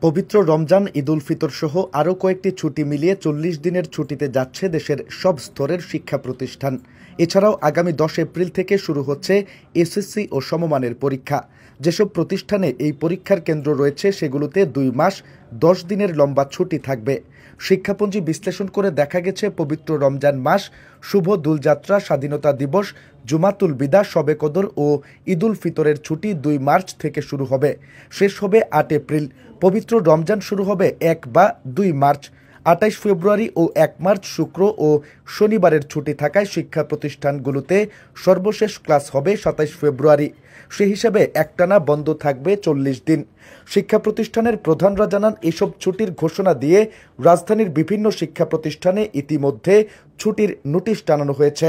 পবিত্র রমজান, ঈদ উল ফিতর সহ আরও কয়েকটি ছুটি মিলিয়ে ৪০ দিনের ছুটিতে যাচ্ছে দেশের সব স্তরের শিক্ষা প্রতিষ্ঠান। এছাড়াও আগামী ১০ এপ্রিল থেকে শুরু হচ্ছে এসএসসি ও সমমানের পরীক্ষা। যেসব প্রতিষ্ঠানে এই পরীক্ষার কেন্দ্র রয়েছে সেগুলোতে ২ মাস ১০ দিনের লম্বা ছুটি থাকবে। শিক্ষাপঞ্জি বিশ্লেষণ করে দেখা গেছে পবিত্র রমজান মাস, শুভ দোলযাত্রা, স্বাধীনতা দিবস, জুমাতুল বিদা, শবে কদর ও ঈদ উল ফিতরের ছুটি ২ মার্চ থেকে শুরু হবে, শেষ হবে ৮ এপ্রিল। পবিত্র রমজান শুরু হবে ১ বা ২ মার্চ। ২৮ ফেব্রুয়ারি ও ১ মার্চ শুক্র ও শনিবারের ছুটি থাকায় শিক্ষা প্রতিষ্ঠানগুলোতে সর্বশেষ ক্লাস হবে ২৭ ফেব্রুয়ারি। সে হিসাবে একটানা বন্ধ থাকবে ৪০ দিন। শিক্ষা প্রতিষ্ঠানের প্রধানরা জানান, এসব ছুটির ঘোষণা দিয়ে রাজধানীর বিভিন্ন শিক্ষা প্রতিষ্ঠানে ইতিমধ্যে ছুটির নোটিশ টানানো হয়েছে।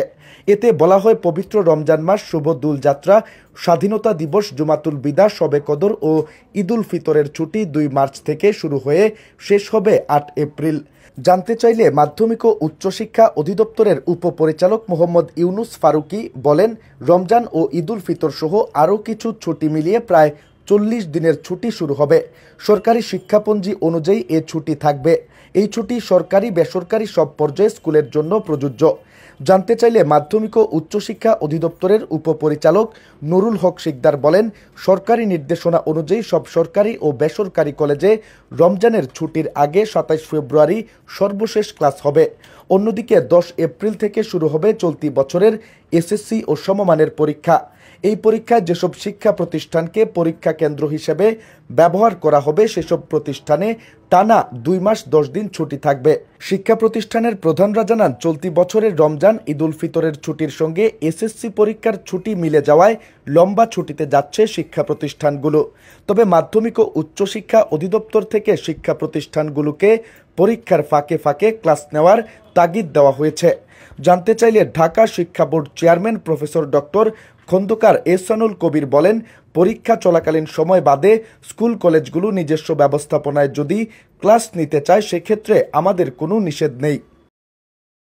এতে বলা হয়, পবিত্র রমজান মাস, শুভ দোলযাত্রা, স্বাধীনতা দিবস, জুমাতুল বিদা, শবে কদর ও ঈদ উল ফিতরের ছুটি ২ মার্চ থেকে শুরু হয়ে শেষ হবে ৮ এপ্রিল। জানতে চাইলে মাধ্যমিক ও উচ্চশিক্ষা অধিদপ্তরের উপপরিচালক মোহাম্মদ ইউনুস ফারুকি বলেন, রমজান ও ঈদ উল ফিতর সহ আরও কিছু ছুটি মিলিয়ে প্রায় ৪০ দিনের ছুটি শুরু হবে। সরকারি শিক্ষাপঞ্জি অনুযায়ী এ ছুটি থাকবে। এই ছুটি সরকারি বেসরকারি সব পর্যায়ে স্কুলের জন্য প্রযোজ্য। জানতে চাইলে মাধ্যমিক ও উচ্চশিক্ষা অধিদপ্তরের উপপরিচালক নুরুল হক শিকদার বলেন, সরকারি নির্দেশনা অনুযায়ী সব সরকারি ও বেসরকারি কলেজে রমজানের ছুটির আগে ২৭ ফেব্রুয়ারি সর্বশেষ ক্লাস হবে। অন্যদিকে ১০ এপ্রিল থেকে শুরু হবে চলতি বছরের এসএসসি ও সমমানের পরীক্ষা। এই পরীক্ষায় যেসব শিক্ষা প্রতিষ্ঠানকে পরীক্ষা কেন্দ্র হিসেবে ব্যবহার করা হবে সেসব প্রতিষ্ঠানে টানা ২ মাস ১০ দিন ছুটি থাকবে। শিক্ষা প্রতিষ্ঠানের প্রধানরা জানান, চলতি বছরের রমজান, ঈদ উল ফিতরের ছুটির সঙ্গে এসএসসি পরীক্ষার ছুটি মিলে যাওয়ায় লম্বা ছুটিতে যাচ্ছে শিক্ষা প্রতিষ্ঠানগুলো। তবে মাধ্যমিক ও উচ্চশিক্ষা অধিদপ্তর থেকে শিক্ষা প্রতিষ্ঠানগুলোকে পরীক্ষার ফাঁকে ফাঁকে ক্লাস নেওয়ার তাগিদ দেওয়া হয়েছে। জানতে চাইলে ঢাকা শিক্ষা board chairman professor doctor Khandakar Ehsanul Kabir বলেন, পরীক্ষা চলাকালীন সময় বাদে স্কুল কলেজগুলো নিজস্ব ব্যবস্থাপনায় যদি ক্লাস নিতে চায় সেক্ষেত্রে আমাদের কোনো নিষেধ নেই।